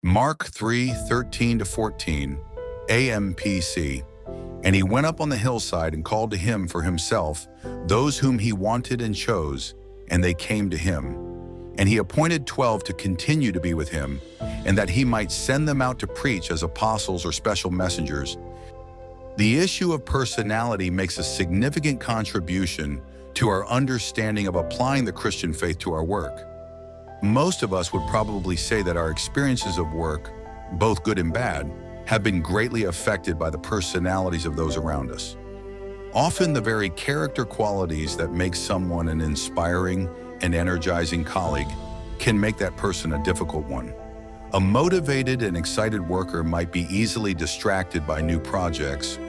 Mark 3:13-14, AMPC. And he went up on the hillside and called to him for himself those whom he wanted and chose, and they came to him. And he appointed 12 to continue to be with him, and that he might send them out to preach as apostles or special messengers. The issue of personality makes a significant contribution to our understanding of applying the Christian faith to our work. Most of us would probably say that our experiences of work, both good and bad, have been greatly affected by the personalities of those around us. Often the very character qualities that make someone an inspiring and energizing colleague can make that person a difficult one. A motivated and excited worker might be easily distracted by new projects,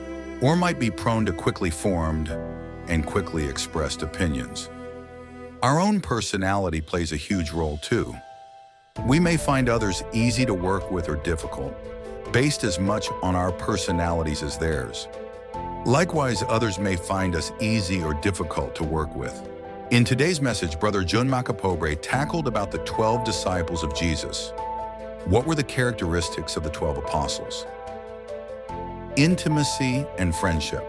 or might be prone to quickly formed and quickly expressed opinions. Our own personality plays a huge role too. We may find others easy to work with or difficult, based as much on our personalities as theirs. Likewise, others may find us easy or difficult to work with. In today's message, Brother John Makapobre tackled about the 12 disciples of Jesus. What were the characteristics of the 12 apostles? Intimacy and friendship.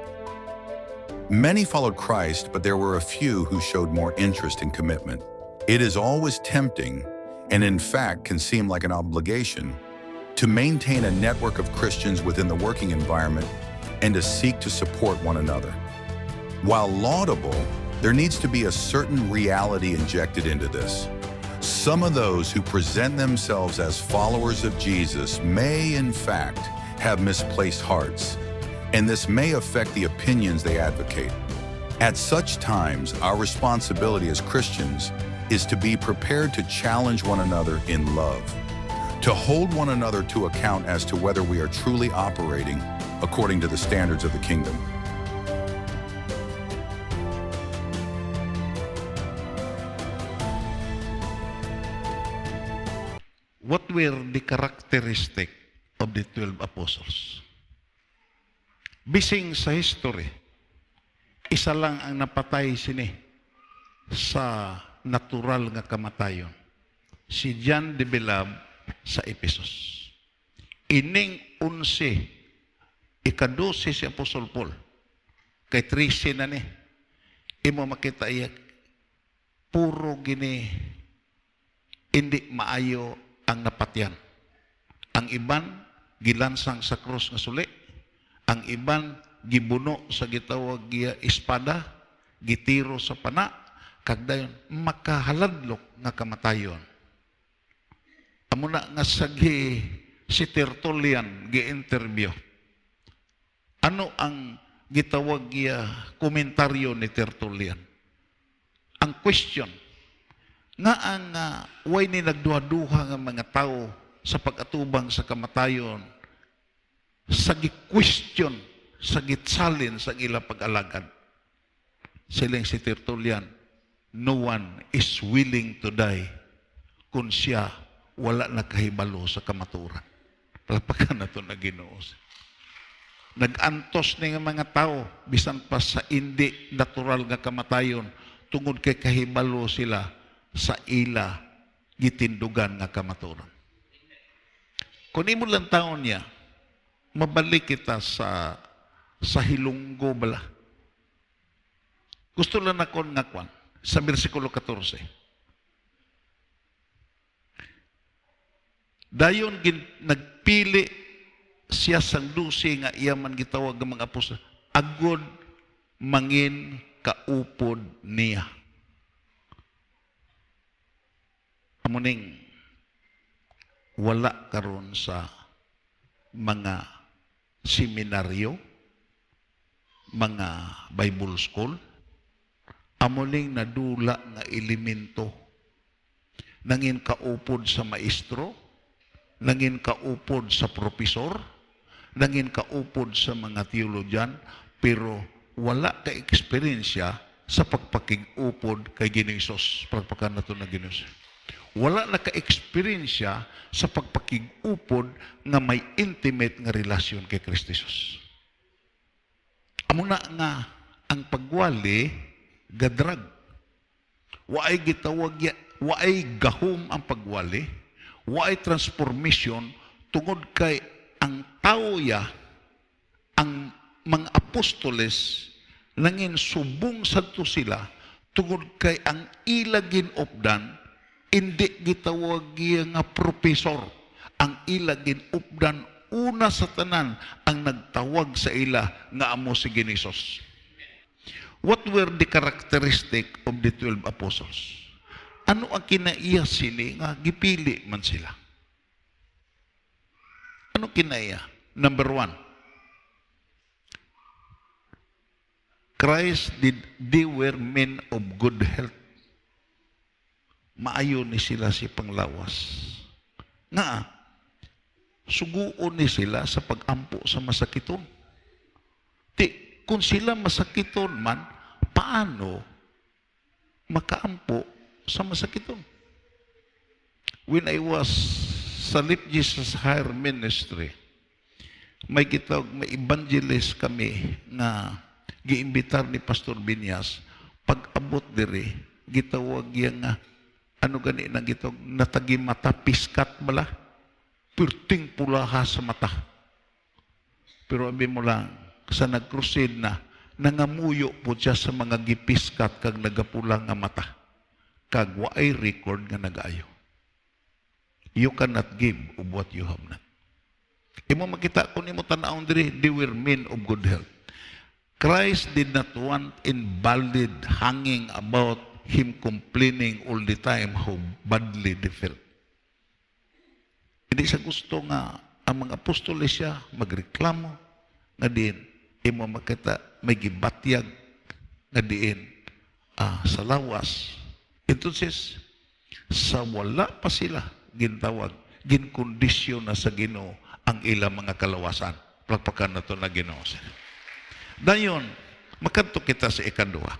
Many followed Christ, but there were a few who showed more interest and commitment. It is always tempting, and in fact can seem like an obligation, to maintain a network of Christians within the working environment and to seek to support one another. While laudable, there needs to be a certain reality injected into this. Some of those who present themselves as followers of Jesus may, in fact, have misplaced hearts, and this may affect the opinions they advocate. At such times, our responsibility as Christians is to be prepared to challenge one another in love, to hold one another to account as to whether we are truly operating according to the standards of the kingdom. What were the characteristics of the 12 apostles? Bising sa history, isa lang ang napatay sini sa natural nga kamatayon. Si John de Bilab sa Ephesus. Ining 11, ika-12 si Apostol Paul. Kay 13 na ni. Imo makita iya, puro gini, hindi maayo ang napatyan. Ang iban, gilansang sa krus nga suli. Ang iban, gibuno sa gitawag giya espada, gitiro sa pana, kagdayon, makahaladlok nga kamatayon. Amuna nga si Tertullian gi-interview. Ano ang gitawag giya komentaryo ni Tertullian? Ang question, nga ang way ni nagduha-duha nga mga tao sa pag-atubang sa kamatayon, sa gi-question, sa gitsalin, sa ila pag-alagad. Siling si Tertullian, no one is willing to die kung siya wala nakahibalo sa kamaturan. Palapakan na ito na Ginoo. Nag-antos ni nga mga tao, bisan pa sa hindi natural nga kamatayon, tungod kay kahibalo sila sa ila gitindugan nga kamaturan. Kung imo lang taon niya, mabalik kita sa hilunggo bala. Gusto lang ako nga kwan, sa versikulo 14. Dayon nagpili siya sang 12 nga iyaman gitawag ng mga apostol, agod mangin kaupod niya. Amuning wala karon sa mga seminaryo, mga Bible school, amuning nadula nga elemento, nangin kaupod sa maestro, nangin kaupod sa profesor, nangin kaupod sa mga teologian, pero wala ka eksperyensya sa pagpakig-upod kay Ginoong Hesus. Pagpakan na ito na Ginoong Hesus. Wala na ka-eksperyensya sa pagpakig-upod nga may intimate nga relasyon kay Kristo Jesus. Amo na nga ang pagwali gadrag. Waay gitawag ya, waay gahom ang pagwali, Waay transformation tungod kay ang tao ya, ang mga apostoles, nangin subong sadto sila tungod kay ang ila ginupdan, hindi gitawag nga profesor. Ang ila ginupdan, una sa tanan, ang nagtawag sa ila nga amo si Ginisos. What were the characteristic of the 12 apostles? Ano ang kinaiya sila nga gipili man sila? Ano kinaiya? Number 1, they were men of good health. Maayo ni sila si panglawas. Nga, suguon ni sila sa pagampo sa masakiton. Kung sila masakiton man, paano makaampo sa masakiton? When I was sa Lip Jesus Higher Ministry, may evangelist kami na giimbitar ni Pastor Binyas. Pag-abot diri, gitawag yang ano gani nang gitawag, natagi mata, piskat bala, pirting pulaha sa mata. Pero abi mo lang, sa nag-crusade na, nangamuyo po siya sa mga gipiskat kag nagapula nga mata. Kag waay record nga nag-ayo. You cannot give of what you have not. Imo makita kung imo tan-awon diri, they were men of good health. Christ did not want invalid hanging about him complaining all the time how badly they felt. Hindi siya gusto nga ang mga apostoles siya magreklamo nga din imo makita may gibatyag nga diin sa lawas. Entonces, sa wala pa sila gintawag, ginkondisyon na sa Ginoo ang ilang mga kalawasan. Plagpakan na to na Ginoo. Dayon, makanto kita sa ikadua.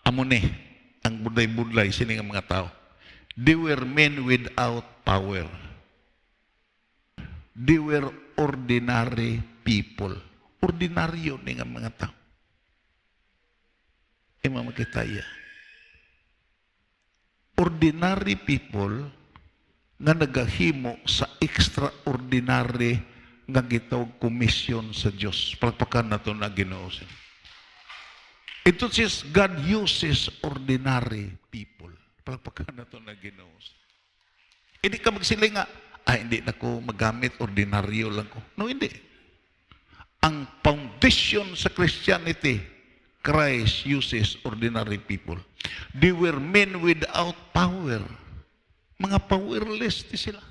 Amo ni, ang budlay-budlay sini nga mga tao. They were men without power. They were ordinary people. Ordinaryo ni nga mga tao. Ima makita iya. Ordinary people nga nagahimo sa extraordinary nga gitawag komisyon sa Dios. Palpakan nato na Ginoo. Entonces, God uses ordinary people. Palpakan nato na Ginoo. Hindi ka magsiling nga, hindi na ko magamit, ordinaryo lang ko. No, hindi. Ang foundation sa Christianity, Christ uses ordinary people. They were men without power. Mga powerless di sila.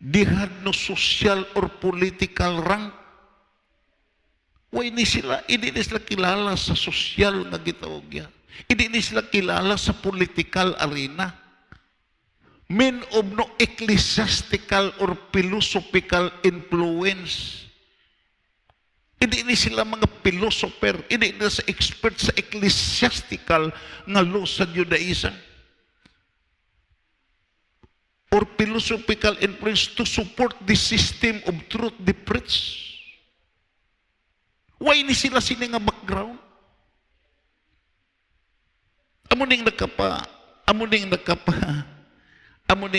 They had no social or political rank. Why ni sila? Hindi ni sila kilala sa social na gitawag yan. Hindi ni sila kilala sa political arena. Men of no ecclesiastical or philosophical influence. Hindi ni sila mga philosopher, hindi na sa expert sa ecclesiastical nga law sa Judaism. Or philosophical influence to support the system of truth they preach. Why ni sila sini nga background? Amo ning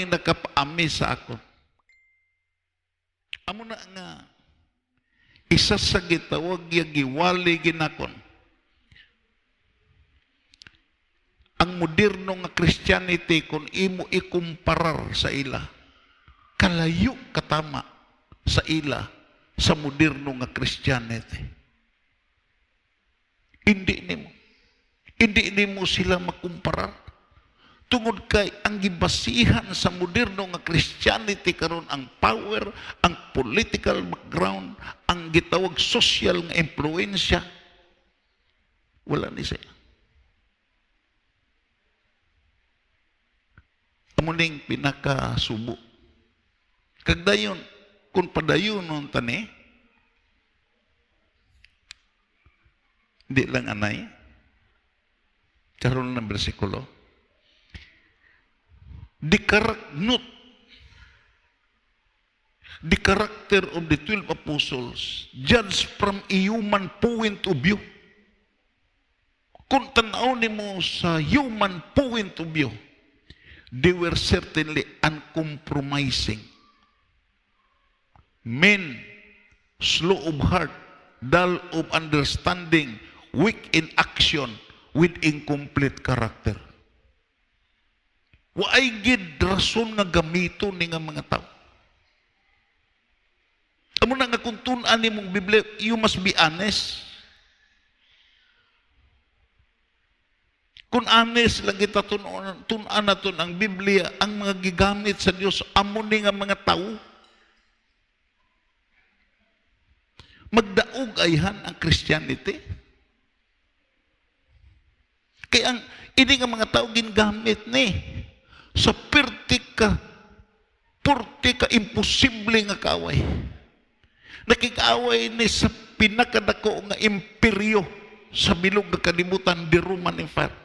nakapaami sa ako. Amo na nga isa sa gitawag yung giwali ginakon. Ang moderno nga Christianity kung imo ikumparar sa ila, kalayo katama sa ila sa moderno nga Christianity. Hindi nimo sila makumparar. Tungod kay ang gibasihan sa moderno nga Christianity karon ang power, ang political background, ang gitawag social nga impluensya, wala ni siya. Amo ning pinakasubo. Kag dayon, kung padayon nun tani, hindi lang anay, karon ng bersikulo, the character of the 12 apostles judged from a human point of view. Kung tanaw ni mo sa human point of view, They were certainly uncompromising. Men, slow of heart, dull of understanding, weak in action, with incomplete character. Waay gid rason nga gamito ni nga mga tao. Amo na nga kung tun-an nimong Biblia, you must be honest. Kung honest lang kita tun-an naton ang Biblia, ang mga gigamit sa Dios amo ni nga mga tao. Magdaog ayhan ang Christianity. Kaya ang ini nga mga tao gingamit ni sa purti ka imposible nga kaaway. Nakikaway ni sa pinakadako nga imperyo sa bilog nga kalibutan, the Roman Empire.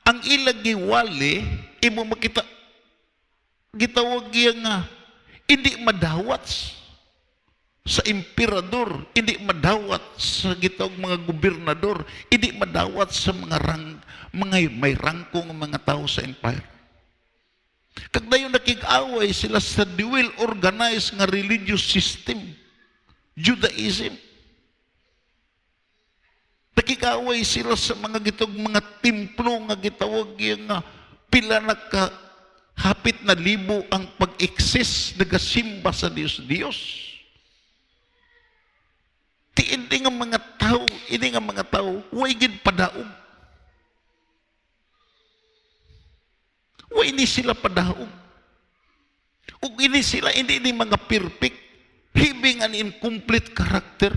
Ang ilang giwali, imo makita, gitawag nga, hindi madawat sa emperador, hindi madawat sa gitawag mga gobernador, hindi madawat sa mga may rangkong mga tao sa empire. Kag dayon nakig-away sila sa dual organized nga religious system, Judaism. Nakig-away sila sa mga gitawag mga templo nga gitawag nga pila na ka hapit na libo ang pag-exist nagasimba sa Dios. Hindi nga mga tao, way gid padaog. Way ni sila padaog. Ug ini sila, hindi mga perfect, having an incomplete character.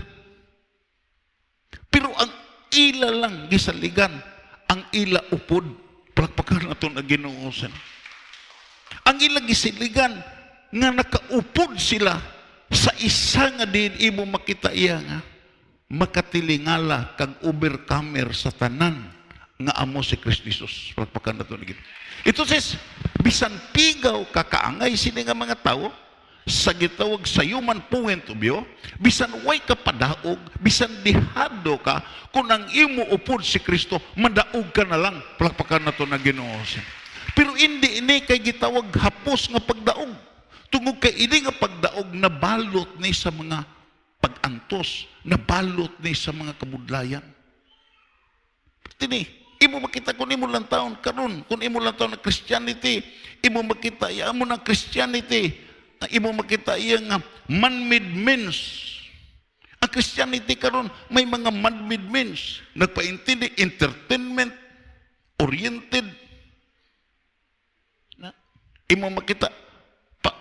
Pero ang ila lang gisaligan, ang ila upod, palakpakan nato na Ginoo. Ang ila gisaligan, nga nakaupod sila sa isa nga din imo makita iya nga makatilingala kag overcomer sa tanan nga amo si Kristo Jesus. Palakpakan nato na Ginoo. Ito says, bisan pigaw kakaangay sini nga mga tao sa gitawag sa human point of view, bisan way ka padaog, bisan dihado ka, kung ang imo upod si Kristo, madaog ka na lang. Palakpakan nato na Ginoo. Pero hindi ini kay gitawag hapos nga pagdaog. Tungod kay ini nga pagdaog na balot ni sa mga pag-antos, na balot ni sa mga kabudlayan. Tini, imo makita kung imo lang taon karon, kung imo lang taon na Christianity, imo makita iya mo ng Christianity, imo makita iya nga man-made means. Ang Christianity karon may mga man-made means, nagpaintindi entertainment oriented. Imo makita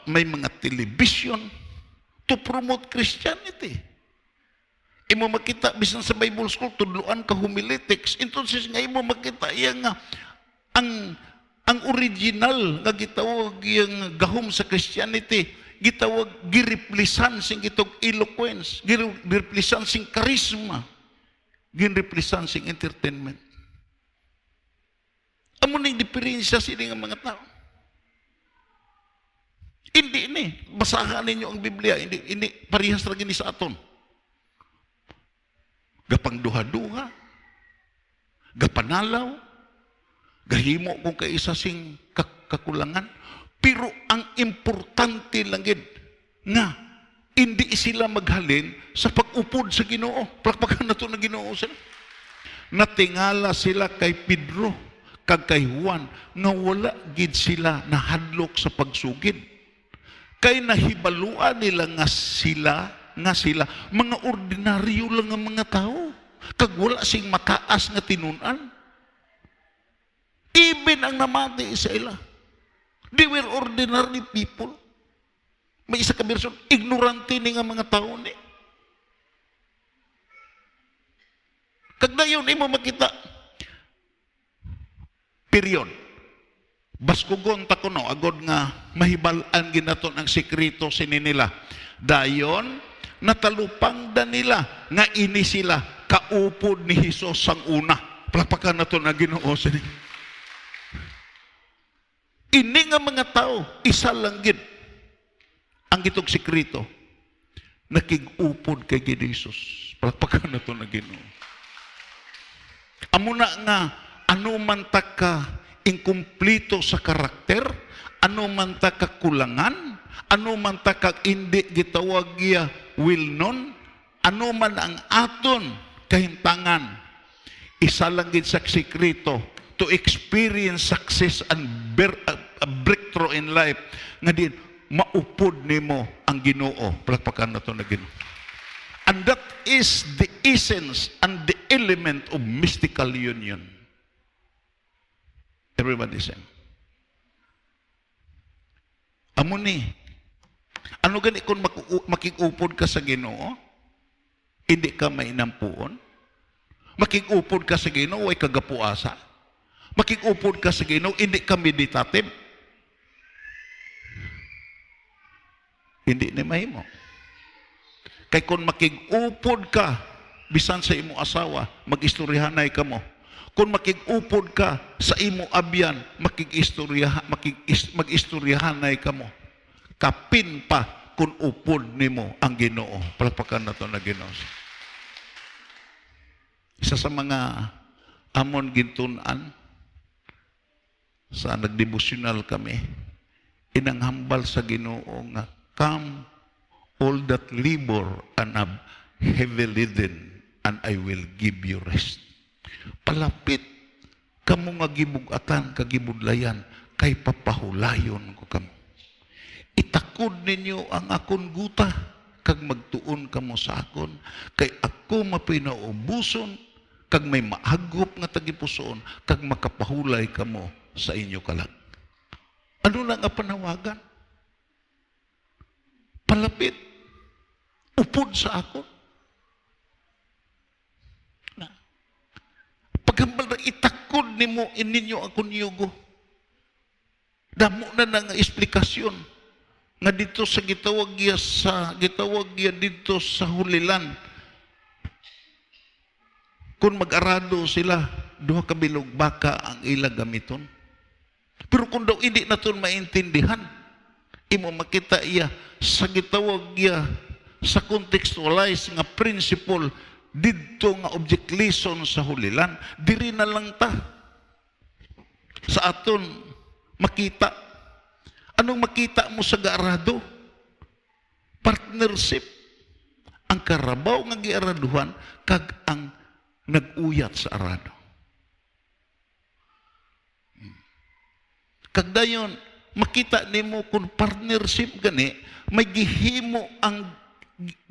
may mga television to promote Christianity. Imo makita bisan sa Bible school tudloan ka homiletics. Entonces nga imo makita iya nga ang original nga gitawag yang gahom sa Christianity, gitawag gireplisan sing gitog eloquence, gireplisan sing charisma, gireplisan sing entertainment. Amo ning diferensya sini nga mga tao. Hindi ni basahan ninyo ang Biblia, hindi parehas ra gini sa aton. Gapang duha-duha, gapanalaw, gahimo kung kaisa sing kakulangan, pero ang importante lang gid nga hindi sila maghalin sa pag-upod sa Ginoo. Palakpakan nato na Ginoo sila. Natingala sila kay Pedro kag kay Juan nga wala gid sila nahadlok sa pagsugid. Kay nahibaluan nila nga sila mga ordinaryo lang nga mga tao, kag wala sing mataas nga tinunan. Even ang namati sa ila, they were ordinary people. May isa ka version, ignorante ni nga mga tao ni. Kag dayon imo makita period. Baskugon ta kuno agod nga mahibalan ginaton ang sekreto sini nila. Dayon natalupang da nila nga ini sila kaupod ni Hesus sang una. Palakpakan nato na Ginoo sini. Ini nga mga tao isa lang gid ang gitog sekreto. Nakig-upod kay Hesus. Palakpakan nato na Ginoo. Amo na nga ano man ta ka inkumplito sa karakter, ano man ta kakulangan, ano man ta kag hindi gitawag giya will known, ano man ang aton kahimtangan, isa lang gid sa sekreto to experience success and a breakthrough in life nga din maupod nimo ang Ginoo. Palakpakan nato na Ginoo. And that is the essence and the element of mystical union. Everybody say. Amo ni. Ano gani kung makikupod ka sa Ginoo? Hindi ka mainampuon? Makikupod ka sa Ginoo, ay kagapuasa? Makikupod ka sa Ginoo, hindi ka meditative? Hindi ni mahimo. Kay kung makigupod ka, bisan sa imo asawa, mag-istoryahanay ka mo. Kung makigupod ka sa imo abyan, mag-istoryahanay ka mo. Kapin pa kung upod nimo ang Ginoo. Palakpakan na to na Ginoo. Isa sa mga amon gintunan, sa nagdevotional kami, inanghambal sa Ginoo nga, come all that labor and are heavy laden, and I will give you rest. Palapit kamo nga gibugatan, kagibudlayan, kay papahulayon ko kamo. Itakod ninyo ang akon guta, kag magtuon kamo sa akon, kay ako mapinaubuson, kag may maagop nga tagipusoon, kag makapahulay kamo sa inyo kalag. Ano na nga panawagan? Palapit. Upod sa ako. Paghambal na itakod ninyo akong yugo. Damo na nga eksplikasyon nga dito sa gitawag giya dito sa hulilan. Kung mag-arado sila, duha ka bilog baka ang ila gamiton. Pero kung daw hindi naton maintindihan, imo makita iya sa gitawag giya sa contextualize nga principle didto nga object lesson sa hulilan, diri na lang ta sa aton makita. Anong makita mo sa gaarado? Partnership. Ang karabaw nga giaraduhan kag ang nag-uyat sa arado. Kag dayon makita nimo kung partnership gani, may gihimo ang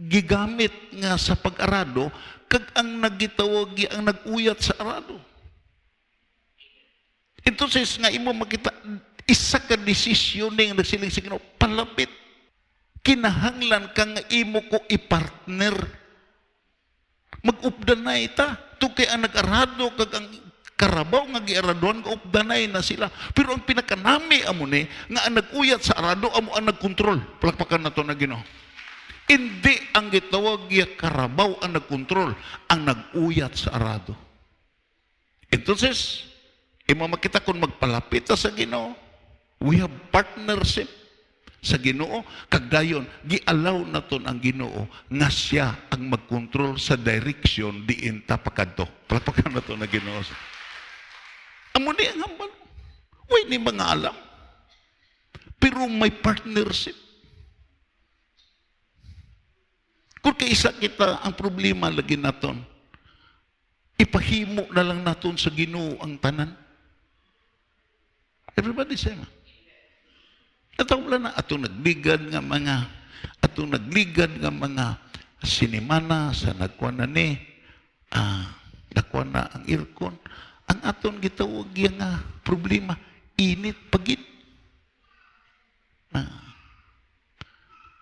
gigamit nga sa pag-arado, kag ang nagitawag ang nag-uyat sa arado. Ito says nga imo makita, isa ka desisyon nga nagsiling sa Ginoo, palapit. Kinahanglan ka nga imo ko i-partner. Mag-updanay ta. Ito kay ang nag-arado, kag ang karabaw nga giaraduhan, updanay na sila. Pero ang pinakanami amo ni, nga ang nag-uyat sa arado, amo ang nagkontrol. Palakpakan na to na Ginoo. Hindi ang gitawag niya karabaw ang nagkontrol, ang nag-uyat sa arado. Entonces, imo makita kung magpalapit sa Ginoo, we have partnership sa Ginoo, kag dayon gialaw naton ang Ginoo nga siya ang magkontrol sa direction diin ta pakadto. Palakpakan nato na Ginoo. Amo ni ang hambal. Way ni mga alam. Pero may partnership. Kung kaisa kita ang problema lagi naton, ipahimo na lang naton sa Ginoo ang tanan. Everybody say, atong wala na, atong nagligad nga mga sinimana sa nagkuan na ni, nagkuan na ang aircon. Ang aton gitawag nga problema, init pagit.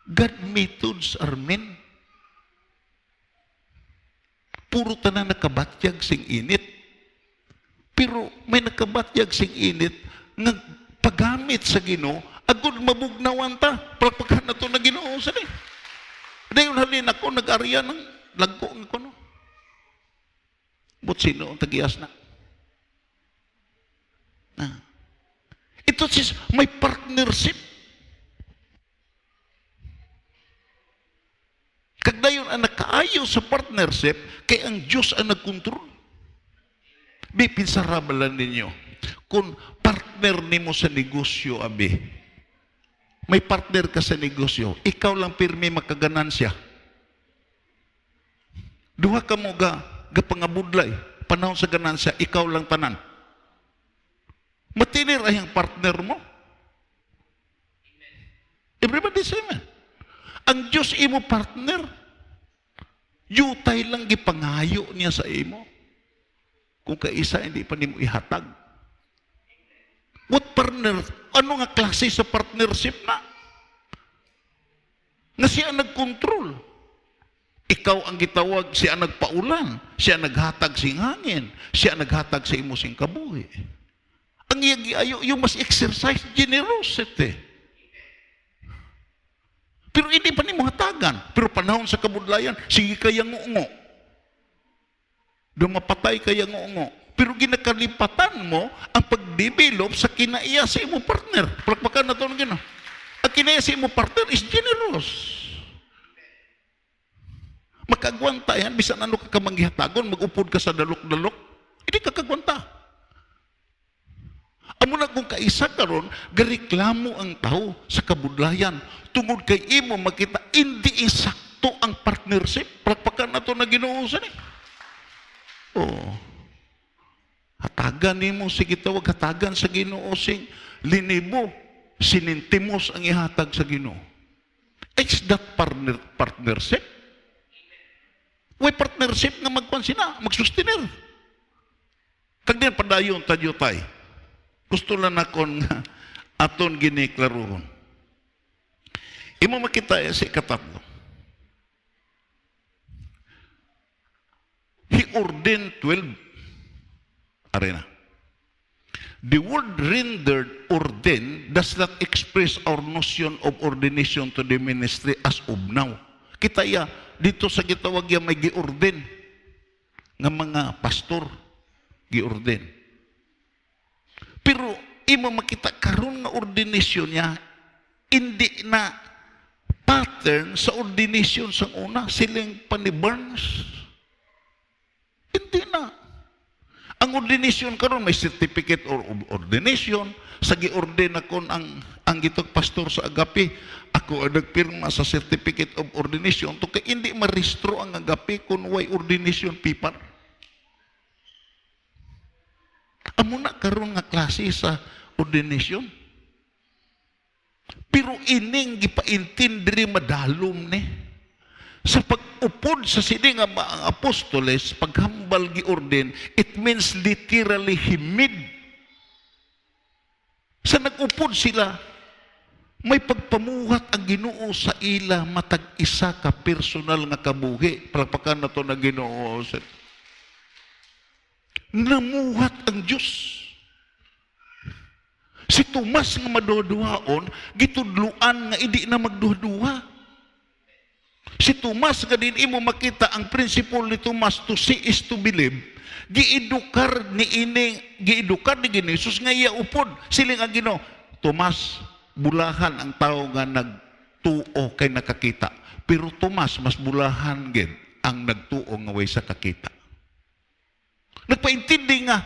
God methods are men. Puro tanan nakabatyag sing init. Pero may nakabatyag sing init nga paggamit sa Ginoo, agud mabugnawan ta. Palakpakan na to na Ginoo sa ni. Dayon halin ako nag-arya ng lagko ng kuno. But sino ang tagias na? Ito sis, may partnership. Kag dayon ang nakaayo sa partnership, kay ang Diyos ang nagkontrol. Bipinsarabalan ninyo. Kung partner nimo sa negosyo, abi, may partner ka sa negosyo, ikaw lang pirmi makaganansya. Duha ka mo gapangabudlay, panahon sa ganansya, ikaw lang tanan. Matinir ay ang partner mo. Everybody say amen. Ang Diyos imo partner, yutay lang gipangayo niya sa imo. Kung kaisa, hindi pa nimo ihatag. What partner? Ano nga klase sa partnership na? Nga siya nagkontrol. Ikaw ang gitawag, siya nagpaulan, siya naghatag sing hangin, siya naghatag sa imo sing kabuhi. Ang ayo, you must exercise generosity. Pero hindi pa nimo hatagan. Pero panahon sa kabudlayan, sige kayang ungo. Dumapatay kayang ungo. Pero ginakalipatan mo ang pag-develop sa kinaiya sa imo partner. Palakpakan na ito ng gano'n. Ang kinaiya sa imo partner is generous. Makagwanta yan, bisan ano ka kamanghihatagon, mag-upod ka sa dalok-dalok, hindi ka kagwanta. Amo na kung kaisa karon, gareklamo ang tao sa kabudlayan. Tungod kay imo makita, hindi insakto ang partnership. Palakpakan na ito na ginuusan eh. Oh. Hatagan nimo, sige tawag, hatagan sa Ginoo sing linibo, sinintimos ang ihatag sa Ginoo. It's that partnership. Way partnership nga magpansina, magsustenir. Kag din padayon tadyo tay. Gusto lang akong aton giniklaruhon. Imo makita sa ikatatlo. He ordained 12. Arena. The word rendered ordained does not express our notion of ordination to the ministry as of now. Kita ya, dito sa gitawag ya may giorden nga mga pastor, giorden. Pero imo makita karon nga ordination niya hindi na pattern sa ordination sa una siling pani Barnes. Hindi na. Ang ordination karon may certificate of ordination, sa giorden ako ang gitog pastor sa agapi, ako ang nagpirma sa certificate of ordination to kay hindi marehistro ang agapi kung way ordination paper. Amo na karon nga klase sa ordination. Pero ining gipaintindi madalom ni sa pag-upod sa sini nga mga apostoles, paghambal giorden, it means literally himid. Sa nag-upod sila, may pagpamuhat ang Ginoo sa ila matag isa ka personal nga kabuhi. Palakpakan na to na Ginoo. Namuhat ang Diyos. Si Tomas nga maduduhaon, gitudluan nga hindi na magduha-duha. Si Tomas nga din imo makita ang principle ni Tomas, to see is to believe. Giedukar ni Jesus nga iya upod. Siling ang Ginoo, Tomas, bulahan ang tao nga nagtuo kay nakakita. Pero Tomas, mas bulahan gid ang nagtuo nga way sa kakita. Nagpaintindi nga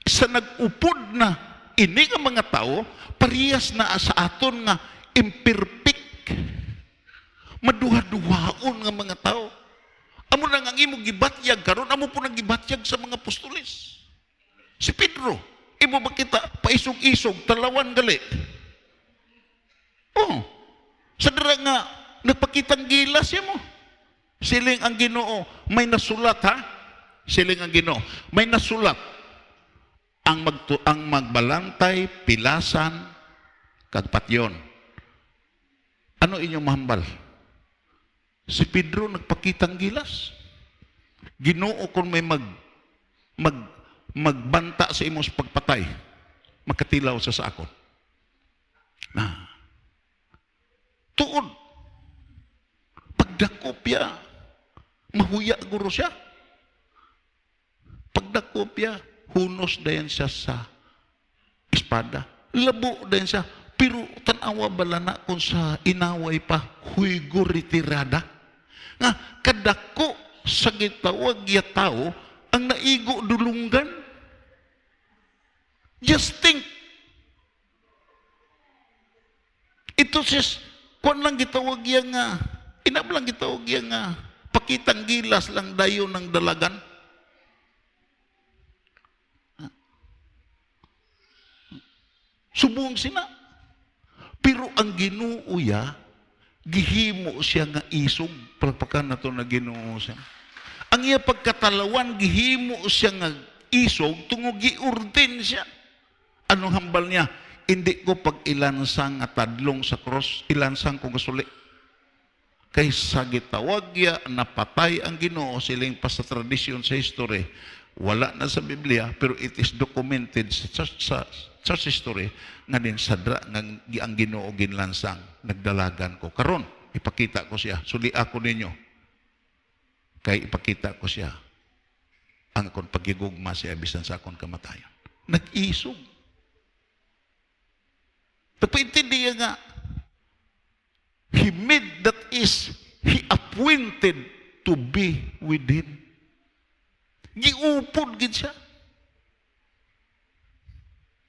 sa nag-upod na ini nga mga tao, parehas na sa aton nga imperfect, maduha-duhaon nga mga tao. Amo na nga imo gibatyag karon, amo po nang gibatyag sa mga apostoles. Si Pedro, imo makita paisog-isog, talawan gali. Oh, sa dira nga nagpakitang gilas mo. Siling ang Ginoo, may nasulat ha? Siling ang Ginoo, may nasulat. Ang magbalantay, pilasan, kagpatyon. Ano inyong mahambal? Si Pedro nagpakitang gilas. Ginoo kung may magbanta sa imong pagpatay, makatilaw sa akon. Tuod. Pagdakopya, mahuya guro siya. Pagdakopya, hunos dayan siya sa espada. Labo dayan siya. Pero tanawa bala na kung sa inaway pa, huygo retirada. Nga, kadako sa gitawag ya tao, ang naigo dulunggan. Just think. Ito sis, kung lang gitawag yan nga, inam lang gitawag yan nga, pakitang gilas lang dayo ng dalagan. Subong sina. Pero ang Ginoo ya, gihimo siya nga isog. Pagpakan na to na Ginoo siya. Ang iya pagkatalawan, gihimo siya nga isog, tungog giurdin siya. Anong hambal niya? Hindi ko pag ilansang nga tadlong sa cross, ilansang ko gasuli. Kaysa gitawag ya, napatay ang Ginoo, siling pa sa tradisyon sa history. Wala na sa Biblia, pero it is documented sa church history nga din sadra nga ang Ginoo ginlansang nagdalagan ko karon ipakita ko siya suli ako ninyo kay ipakita ko siya ang akong pagigugma siya bisan sa akong kamatayon nag-isog papaintindihan nga he made that is he appointed to be with him giupod gid siya.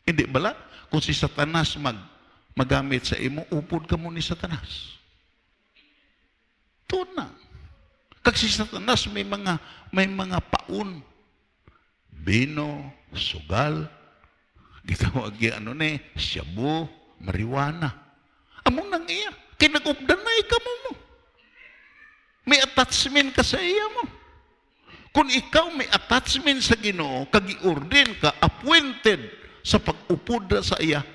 Hindi bala? Kung si Satanas magamit sa imo, upod ka mo ni Satanas. Ito na. Kag si Satanas may mga paun. Bino, sugal, gitawag ano ni, shabu, marijuana. Among nang iya, kay nag-updanay ka mo. May attachment ka sa iya mo. Kung ikaw may attachment sa Ginoo, kagi-ordain ka, appointed sa pag-upod sa iya,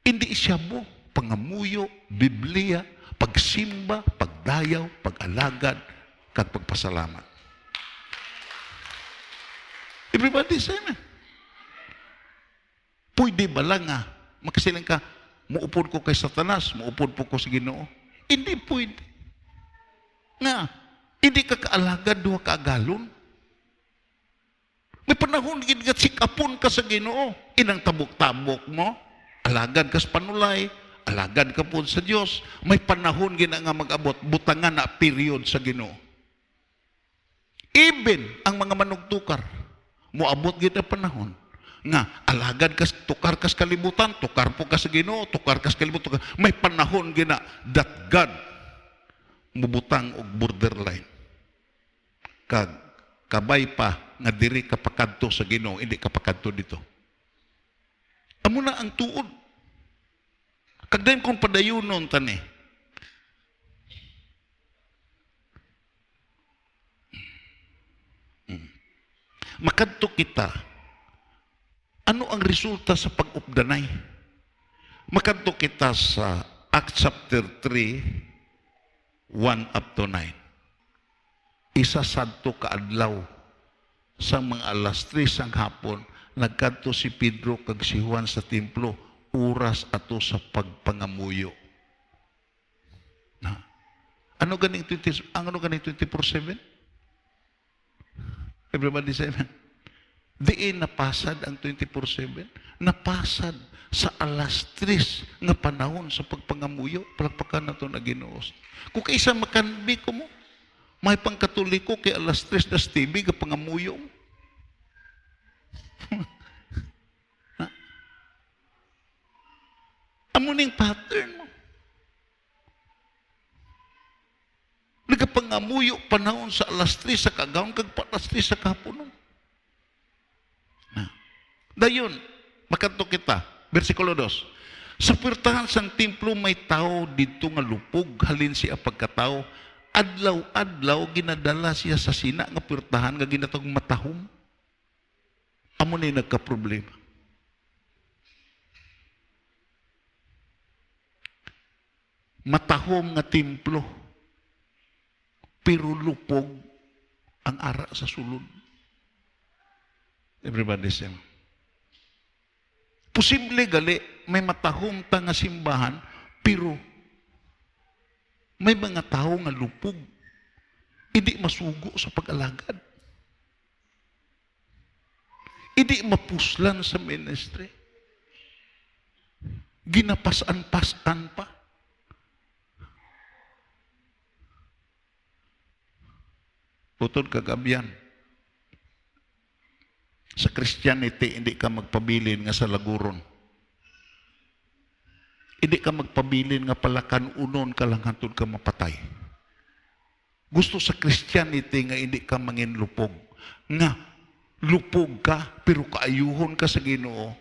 hindi siya mo, pangamuyo, Biblia, pagsimba, pagdayaw, pag-alagad, kag pagpasalamat. Everybody say amen. Pwede ba lang nga, makasilang ka, muupod ko kay Satanas, muupod po ko sa Ginoo? Hindi pwede. Nga, hindi ka kaalagad, duha kaagalon. May panahon gid sikapon ka sa Ginoo. Inang tabok-tabok mo, alagad ka sa panulay, alagad ka po sa Dios. May panahon gid nga mag-abot butangan na period sa Ginoo. Even ang mga manugtukar, moabot gid ang panahon nga alagad ka tukar ka sa kalibutan, tukar po ka sa Ginoo, tukar ka sa kalibutan. May panahon gid na that God mubutang og borderline. Kabay pa nga diri kapakadto sa Ginoo, hindi kapakadto dito. Amo na ang tuod. Kagdayon kong padayunon tani. Makadto kita. Ano ang resulta sa pag-updanay? Makadto kita sa Acts chapter 3, 1 up to 9. Isa sadto kaadlaw sa mga alas 3 sang hapon nagkadto si Pedro kag si Juan sa templo oras ato sa pagpangamuyo. Na. Ano ganing 24/7? Everybody say amen. Diin napasad ang 24/7. Napasad sa alas 3 nga panahon sa pagpangamuyo, palakpakan nato na Ginoo. Kung kaisa makanbi ko mo, may pangkatoliko kay alas 3 das TV ka pangamuyo. Amo ning pattern mo. Nagapangamuyo panahon sa alas 3 sa kagawon kag alas 3 sa kapunon. Dayon, makanto kita. Versikulo 2. Sa puwertahan sang templo may tao dito nga lupog halin siya pagkatao. Adlaw-adlaw ginadala siya sa sina nga puwertahan nga ginatawag matahom. Amo ni nagka-problema. Matahom nga templo. Pero lupog ang ara sa sulod. Everybody say. Posible gali may matahom ta nga simbahan pero may mga tao nga lupog. Hindi masugo sa pag-alagad. Hindi mapuslan sa ministry. Ginapasan-pasan pa. Putod kagabihan. Sa Christianity, hindi ka magpabilin nga sa laguron. Hindi ka magpabilin nga pala kanunon ka lang hantod ka mapatay. Gusto sa Christianity nga hindi ka manginlupog. Nga, lupog ka, pero kaayuhon ka sa Ginoo.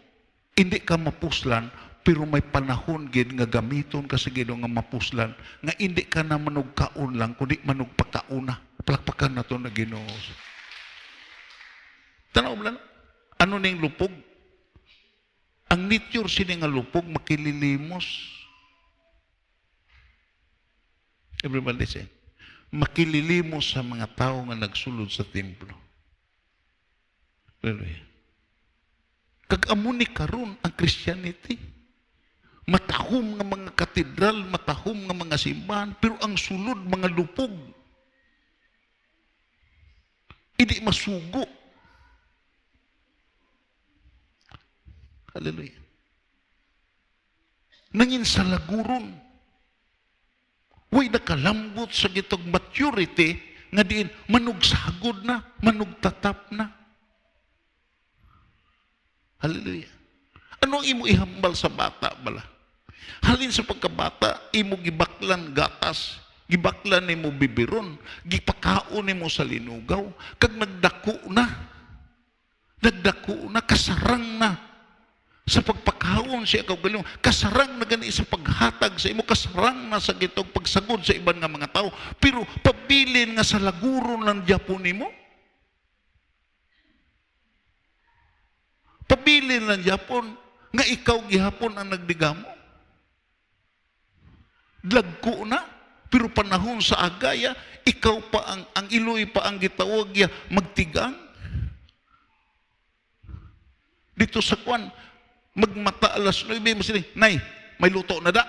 Hindi ka mapuslan, pero may panahon gid nga gamiton ka sa Ginoo nga mapuslan. Nga hindi ka na manugkaon lang, kundi manugpakauna. Palakpakan na to na Ginoo. Tanaw mo lang, ano na yung lupog? Ang nature sini nga lupog, makililimos. Everybody say, makililimos sa mga tao nga nagsulod sa templo. Hallelujah. Kag-amo ni karon ang Christianity. Matahom nga mga katedral, matahom nga mga simbahan, pero ang sulod mga lupog. Hindi masugo. Hallelujah. Nangin sa laguron. Way nakalambot sa gitog maturity nga diin manugsagod na, manugtatap na. Hallelujah. Ano ang imo ihambal sa bata bala? Halin sa pagkabata, imo gibaklan gatas, gibaklan nimo bibiron, gipakaon nimo sa linugaw, kag nagdako na, kasarang na. Sa pagpakaon siya kaugaling, kasarang na gani sa paghatag sa imo, kasarang na sa gitog pagsagod sa iban nga mga tao, pero pabilin nga sa laguron lang Japon nimo. Pabilin lang Japon nga ikaw gihapon ang nagdigamo. Dagko na, pero panahon sa agaya, ikaw pa ang iloy pa ang gitawag ya magtigang. Dito sa kwan, magmata alas 9, masiling, nay, may luto na da.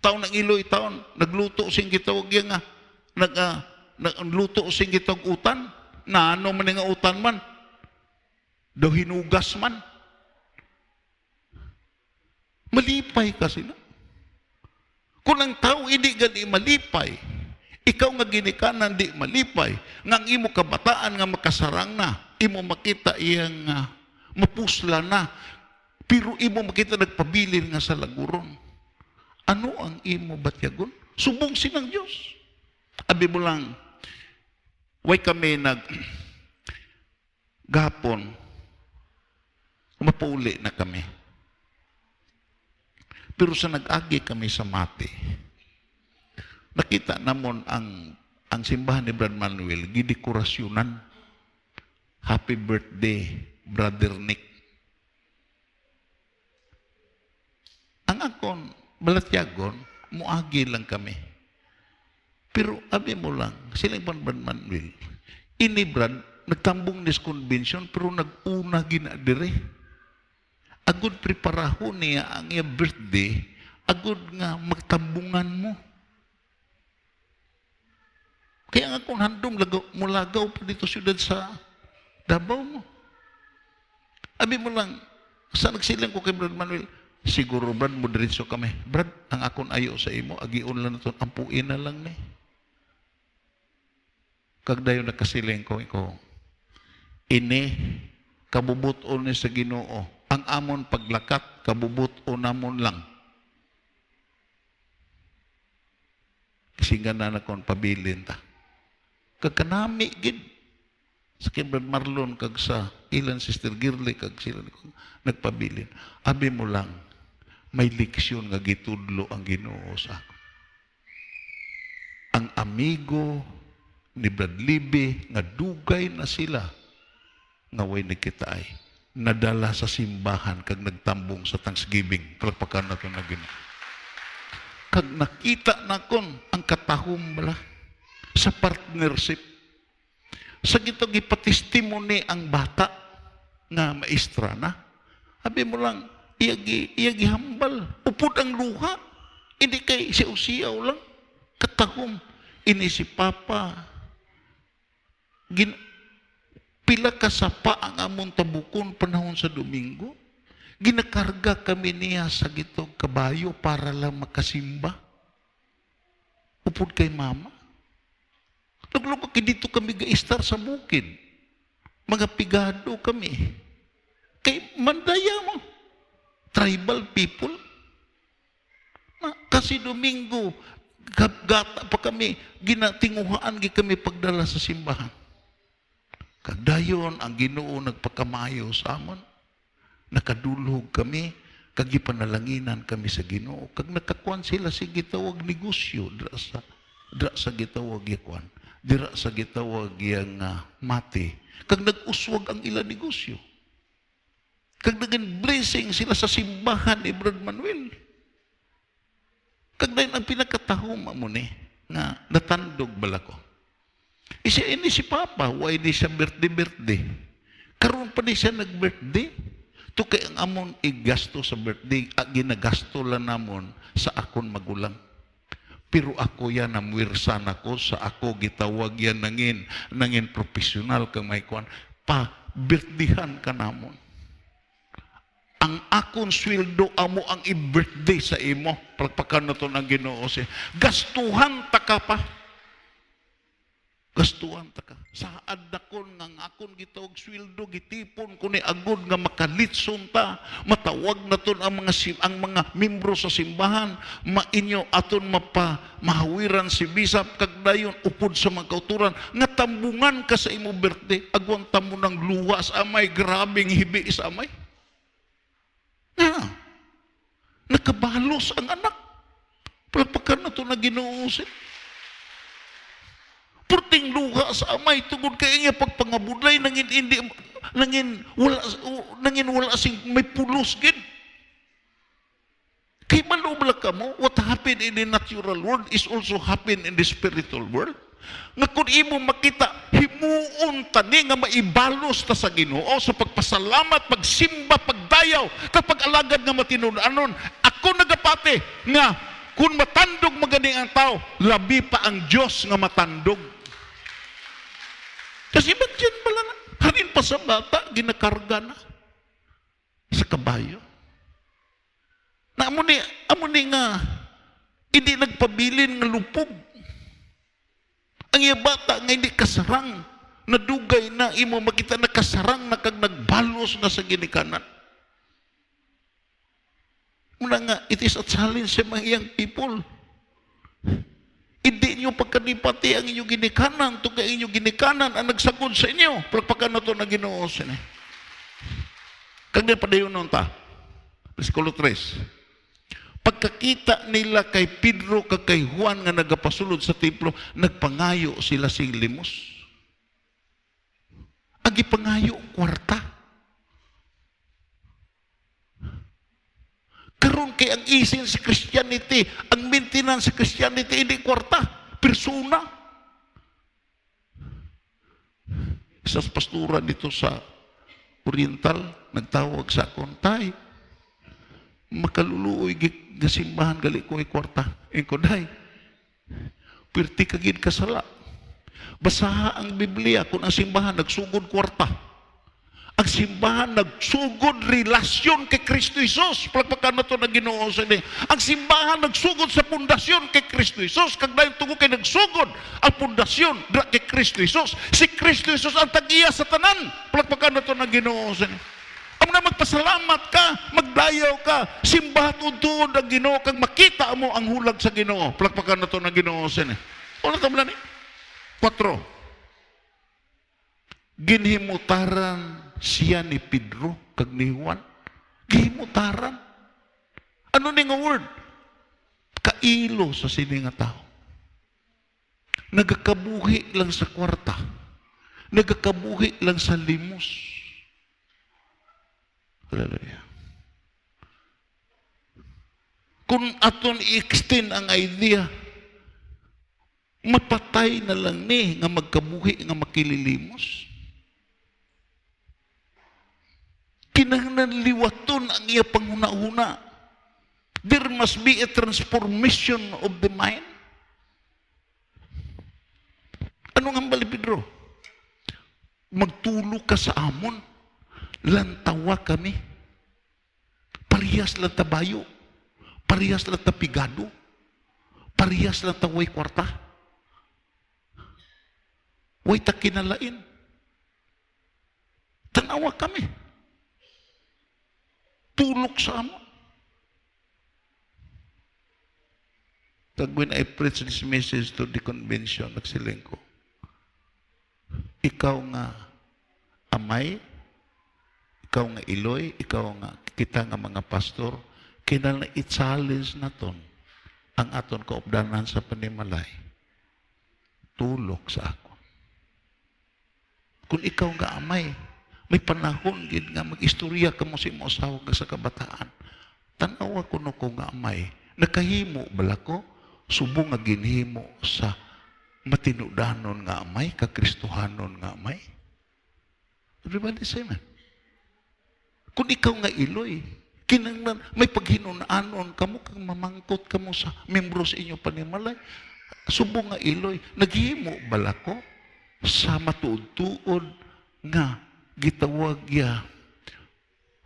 Taon ng iloy, taon, nagluto sing gitawag yan nga, nagluto sing gitawag utan, na ano man nga utan man, daw hinugas man. Malipay kasi na. Kung ang tao hindi gani malipay, ikaw nga ginikanan di malipay, nga ang imo kabataan nga makasarang na, imo makita iyang mapusla na, pero imo makita nagpabilin nga sa laguron. Ano ang imo batyagon? Subong sinang Diyos. Abi mo lang, way kami gapon, mapauli na kami. Pero sa nag-agi kami sa Mati, nakita namon ang simbahan ni Brad Manuel, gidekorasyonan. Happy birthday, Brother Nick. Ang akon, balatyagon, muagi lang kami. Pero abi mo lang, silang Brad Manuel, ini Brad, nagtambong nis convention, pero nag-una ginadire. Agud preparaho niya ang iya birthday, agud nga magtambungan mo. Kaya nga kung handom mulagaw pa dito siyudad sa Davao mo. Abi mo lang, sa nagsilang ko kay Brad Manuel, siguro Brad, mo diretso kami. Brad, ang akon ayo sa imo, agiun lang ito, ampuin na lang ni. Kagdayo nakasiling ko, ini, kabubuton ni sa Ginoo. Ang amon paglakat, kabubuton namon lang. Kasi nga na kon pabilin ta. Kakanami gid. Sa Brad Marlon, kag sa ilan Sister Girly, kag sila nagpabilin. Abi mo lang, may leksyon nga gitudlo ang Ginoo sa ako. Ang amigo ni Brad Libby, nga dugay na sila, nga way nakita ay, nadala sa simbahan, kag nagtambong sa Thanksgiving. Palagpakan na ito na Ginoo. Kag nakita na kon ang katahom bala sa partnership. Sa gitong ipatestimony ang bata nga maestra na. Abi mo lang, iyagi hambal. Upod ang luha. Hindi kay siyaw-siyaw lang. Katahom. Ini si Papa. Pila ka sapa ang amon tabukon panahon sa Domingo. Ginakarga kami niya sa gitong kabayo para lang makasimba. Upod kay Mama. Naglupa dito kami ga-star sa bukid. Mga pigado kami. Kay mandaya mo. Tribal people. Kasi Domingo, gata pa kami, ginatinguhaan kami pagdala sa simbahan. Kagdayon, ang Ginoo nagpakamayo sa amon. Nakadulog kami, kagipanalaginan kami sa Ginoo. Kag nakakuan sila si gitawag negosyo, dira sa gitawag yakwan, dira sa gitawag yang mati. Kag nag-uswag ang ila negosyo. Kag naging blessing sila sa simbahan ni Brad Manuel. Kag dahil ang pinakatahom mo ni, nga natandog bala ko. Siya ini si Papa, why di siya birthday. Karoon pa di siya nag-birthday. To kay ang amon igasto sa birthday, ginagasto lang namon sa akon magulang. Pero ako yan, namwirsan ako sa ako, gitawag yan nangin profesional kang may kuan. Pa-birthdayan ka namon. Ang akon sweldo amo ang i-birthday sa imo. Pagpakan na to ng Ginoo siya. Gastuhan ta ka pa. Gastuhan ta ka. Saad na kon nga akon gitawag sweldo, gitipon ko ni agod nga makalitson ta. Matawag na to ang mga membro sa simbahan. Mainyo aton mahawiran si Bisap. Kagdayon upod sa mga kauturan. Nga tambungan ka sa imo birthday. Agwan tamo ng luwas amay. Grabing hibi sa amay. Nakabalos ang anak. Palpakan na ito na ginuusin. Purting luha sa amay tungod kay nga pagpangabudlay nangin wala sing may pulos gid. Kay malubla ka mo, what happened in the natural world is also happen in the spiritual world. Nga kung imo makita, himuon tani nga maibalos ta sa Ginoo sa pagpasalamat, pagsimba, pagdayaw, kapag alagad nga matinud-anon. Ako nagapate nga kung matandog magani ang tao, labi pa ang Diyos nga matandog. Kasi ba't yan pala na? Hanin pa sa bata, ginakarga na sa kabayo. Na amo ni nga, hindi nagpabilin nga lupog. Ang iya bata nga hindi kasarang, nadugay na imo makita na kasarang na kag nagbalos na sa ginikanan. Muna nga, it is a challenge sa mga young people. Hindi nyo pagkanipati ang inyong ginikanan, ito ka inyong ginikanan ang nagsagod sa inyo. Pagpakan na ito na Ginoo sa inyo. Kag na padayon nun ta. Versikulo 3. Pagkakita nila kay Pedro kag kay Juan nga nagapasulod sa templo, nagpangayo sila sing limos. Agi pangayo kwarta. Karon kay ang isin sa Christianity, ang maintenance sa Christianity hindi kwarta, persona. Sa pastura dito sa Oriental, nagtawag sa akon, tay, makaluluoy gasimbahan gali ko kwarta. Engko day. Pirti kagid kasala. Basaha ang Biblia kung ang simbahan nagsugod kwarta. Ang simbahan nagsugod relasyon kay Kristo Jesus. Pagpagkan na ito na Ginoo sa ini. Ang simbahan nagsugod sa pundasyon kay Kristo Jesus. Kag dahil tungo kay nagsugod ang pundasyon kay Kristo Jesus. Si Kristo Jesus ang tag-iya sa tanan. Pagpagkan na ito na Ginoo sa ini. Ang na magpasalamat ka, magdayaw ka, simbahan tuod ang Ginoo, kag makita mo ang hulag sa Ginoo. Pagpagkan na ito na Ginoo sa ini. Ano tabla ni? 4. Ginhimutaran siya ni Pedro kag ni Juan. Gihimutaran. Ano ni nga word? Kailo sa sini nga tao. Nagakabuhi lang sa kwarta. Nagakabuhi lang sa limos. Hallelujah. Kung aton i-extend ang idea, mapatay na lang ni nga magkabuhi nga makililimos. Kinahanglan liwaton ang iya panghuna-huna. There must be a transformation of the mind. Ano nga bali, Pedro? Magtulo ka sa amon. Lantawa kami. Parehas lang tabayo. Parehas lang tapigado. Parehas lang taway kwarta. Way ta kinalain. Tanawa kami. Tulok sa amo. Kag when I preach this message to the convention, nagsiling ko, ikaw nga amay, ikaw nga iloy, ikaw nga kita nga mga pastor, kinala i-challenge naton ang aton kaupdanan sa panimalay. Tulok sa ako. Kung ikaw nga amay, may panahon gid nga mag-istorya ka mo sa imong asawa nga sa kabataan. Tanawa ko no ko nga amay, nakahimo bala ko, subong nga ginhimo sa matinudanon nga amay, kakristohanon nga amay. Everybody say man. Kung ikaw nga iloy, kinanglan, may paghinunaanon kamo, kang mamangkot kamo sa membro sa inyo panimalay, subong nga iloy, naghimo bala ko sa matuod-tuod nga gitawag ya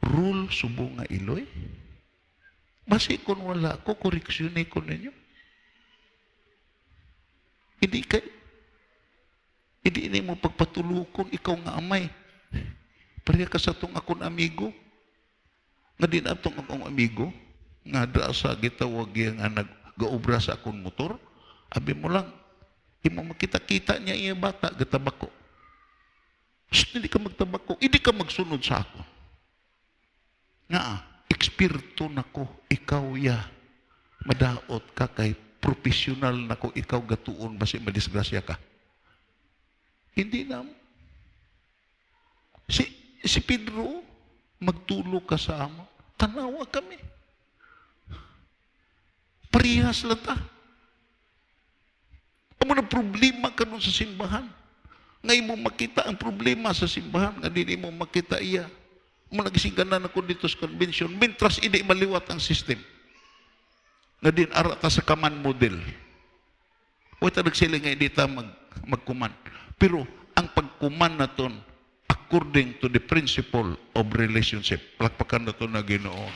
rule subong nga iloy. Basi kung wala ko, koreksyon ko ninyo. Hindi mo pagpatulukon, ikaw nga amay. Pareha ka sa itong akong amigo. Nga din atong akong amigo, nga dra sa gitawag yang nag-gaobra sa akong motor, abi mo lang, imo makita-kita niya iya bata, gatabako. Hindi ka magtabako, hindi ka magsunod sa ako. Nga, eksperto na ko, ikaw ya, madaot ka kay profesional na ko, ikaw gatuon, basi madisgrasya ka. Hindi na. Si Pedro, magtulo ka sa amo, tanawa kami. Parihas lang ta. Amo na problema ka nun sa simbahan. Ngayon mo makita ang problema sa simbahan, nga hindi mo makita iya. Amo nagsiganan ako dito sa convention, mintras hindi maliwat ang system. Nga din arata sa kaman model. Huwag ta nagsiling nga hindi ta magkuman. Pero ang pagkuman na ton, according to the principle of relationship. Palakpakan na ito na Ginoo.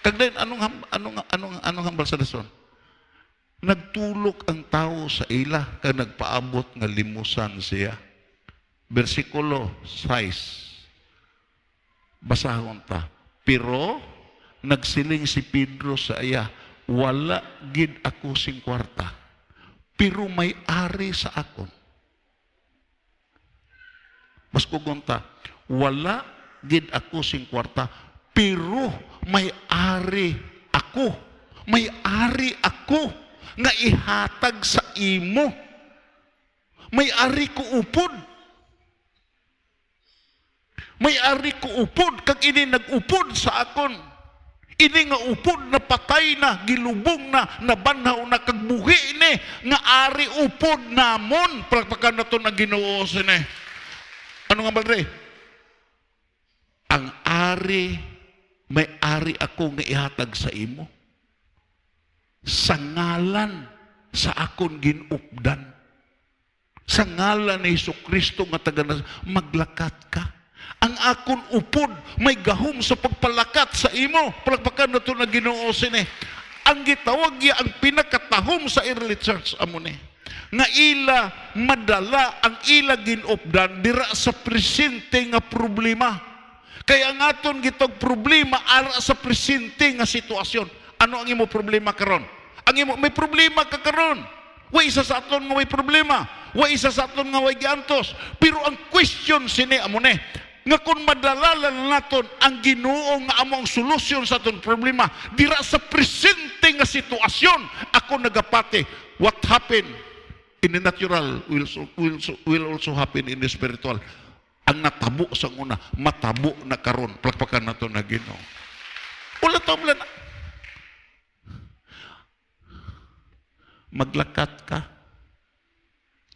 Kagdayon, anong hambal sa dason? Nagtulok ang tao sa ila, kag nagpaabot nga limusan siya. Versikulo 6. Basahon ta. Pero, nagsiling si Pedro sa iya, wala gid ako sing kwarta. Pero may ari sa akon. Mas kugunta, wala gid ako sing kwarta, pero may ari ako. May ari ako nga ihatag sa imo. May ari ko upod. May ari ko upod, kag ini nag-upod sa akon. Ini nga upod na patay na, gilubong na, nabanhaw na, kagbuhi ni, nga ari upod namon. Palakpakan na ito na Ginoo sini. Ano nga balre? Ang ari, may ari ako nga ihatag sa imo. Sa ngalan sa akon ginupdan. Sa ngalan ni Jesucristo nga taga maglakat ka. Ang akon upod, may gahom sa pagpalakat sa imo. Palakpakan na ito na Ginoo sini. Ang gitawag niya, ang pinakatahom sa early church, amo ni. Nga ila madala ang ila ginupdan dira sa presente nga problema. Kaya ang aton gitog problema ara sa presente nga sitwasyon. Ano ang imo problema karon? Ang imo may problema ka karon. Wa isa sa aton nga may problema. Wa isa sa aton nga way giantos. Pero ang question sini amo ni, nga kung madala naton ang Ginoo nga amo ang solusyon sa aton problema dira sa presente nga sitwasyon, ako nagapati, what happened in the natural will also happen in the spiritual. Ang natabo sa una, matabo na karon. Palakpakan na ito na Ginoo. Ulat to, na. Maglakat ka.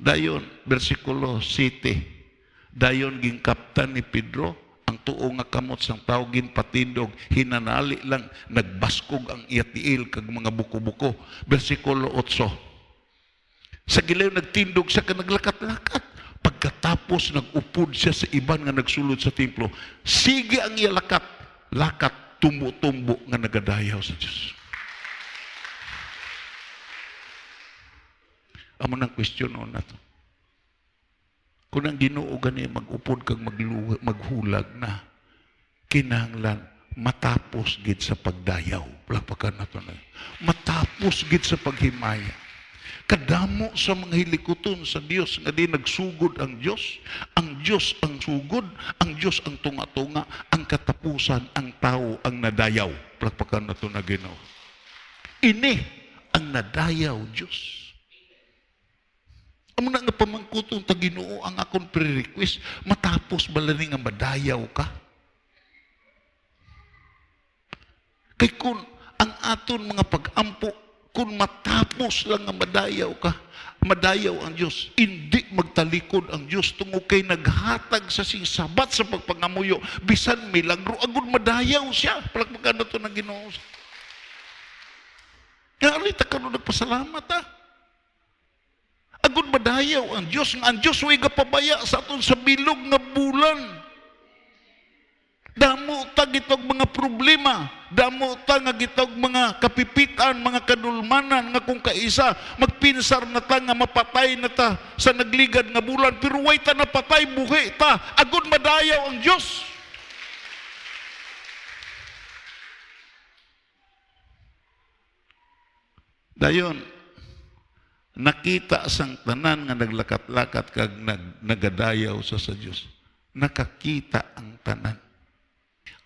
Dayon, versikulo 7. Dayon, gingkaptan ni Pedro, ang tuo nga kamot sang tao ginpatindog, hinanali lang, nagbaskog ang iyatiil kag mga buko-buko. Versikulo 8. Sa gilaw nagtindog siya ka naglakat-lakat. Pagkatapos nag-upod siya sa iban nga nagsulod sa templo, sige ang iya lakat, tumbo-tumbo nga nagadayaw sa Diyos. Amo nang question na to. Kung ang Ginoo gani mag-upod kang maghulag na, kinahanglan matapos gid sa pagdayaw. Palakpakan nato na. Matapos gid sa paghimaya. Kadamo sa mga hilikoton sa Dios nga di nagsugod ang Dios. Ang Dios ang sugod, ang Dios ang tunga-tunga, ang katapusan ang tao ang nadayaw. Palakpakan nato na Ginoo. Ini ang nadayaw Dios. Amo na nga pamangkuton ta Ginoo ang akong pre-request matapos bala ni nga madayaw ka. Kay kun ang aton mga pag-ampo kung matapos lang nga madayaw ka, madayaw ang Diyos, hindi magtalikod ang Diyos tungod kay naghatag sa sabat sa pagpangamuyo, bisan milagro, agud madayaw siya. Palakpakan na ito ng Ginoo. Kaya alita ka nung nagpasalamat agud madayaw ang Diyos. Ang Diyos way gapabaya sa aton sa bilog nga bulan. Damo ta gitog mga problema, damo ta nga gitog mga kapipitan, mga kadulmanan nga kung kaisa magpinsar na ta nga mapatay na ta sa nagligad nga bulan, pero way ta napatay, buhi ta, agud madayaw ang Diyos. Dayon, nakita sang tanan nga naglakat-lakat kag nagadayaw sa Diyos. Nakakita ang tanan.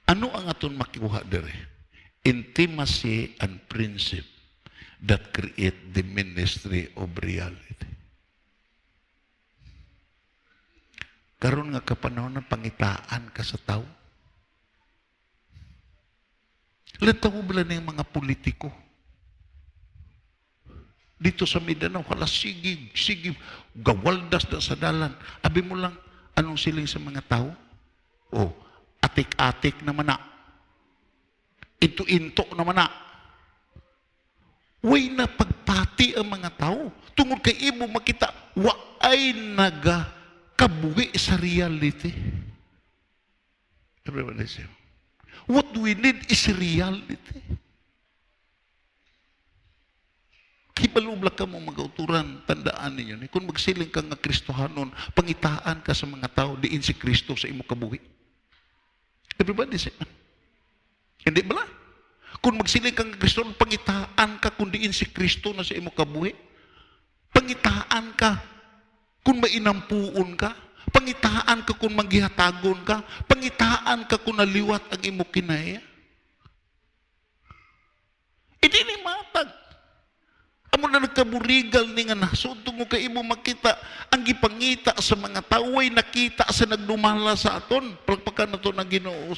Ano ang aton makuha dere? Intimacy and principle that create the ministry of reality. Karon nga kapanahon ng pangitaan ka sa tao. Lantaw bala na yung mga politiko. Dito sa Mindanao, hala sigig, gawaldas na sa dalan. Abi mo lang, anong siling sa mga tao? Oh, atik-atik naman na. Into-into naman na. Way na pagpati ang mga tao. Tungod kay imo makita, waay nagakabuhi sa reality. Everyone is here. What we need is reality. Kibalubla ka mo magauturan, tandaan ninyo. Kung magsiling ka nga Kristohanon, pangitaan ka sa mga tao, diin si Kristo sa imo kabuhi. Everybody say, hindi ba? Kung magsiling ka nga Kristohanon, pangitaan ka kung diin si Kristo na sa imo kabuhi. Pangitaan ka kung mainampuon ka. Pangitaan ka kung manggihatagon ka. Pangitaan ka kung naliwat ang imo kinaya. Hindi ni matag. Amo na nagkaburigal ni nga nasod tungo kay imo makita ang gipangita sa mga tao ay nakita sa nagdumala sa aton. Palakpakan na to ng Ginoo.